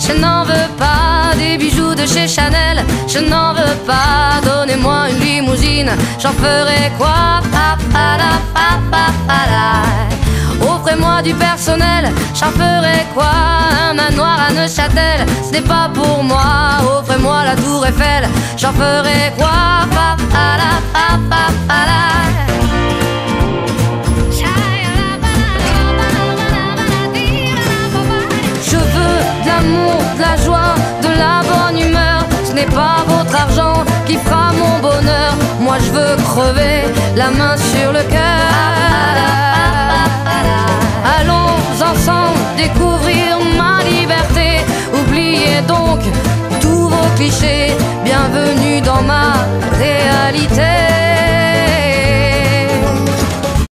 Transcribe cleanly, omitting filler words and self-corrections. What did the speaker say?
Je n'en veux pas des bijoux de chez Chanel, je n'en veux pas. Donnez-moi une limousine, j'en ferai quoi? Offrez-moi du personnel, j'en ferai quoi? Un manoir à Neuchâtel, ce n'est pas pour moi. Offrez-moi la tour Eiffel, j'en ferai quoi? Je veux de l'amour, de la joie, de la bonne humeur. Ce n'est pas votre argent qui fera mon bonheur. Moi je veux crever la main sur le cœur. Allons ensemble découvrir ma liberté. Oubliez donc tous vos clichés. Bienvenue dans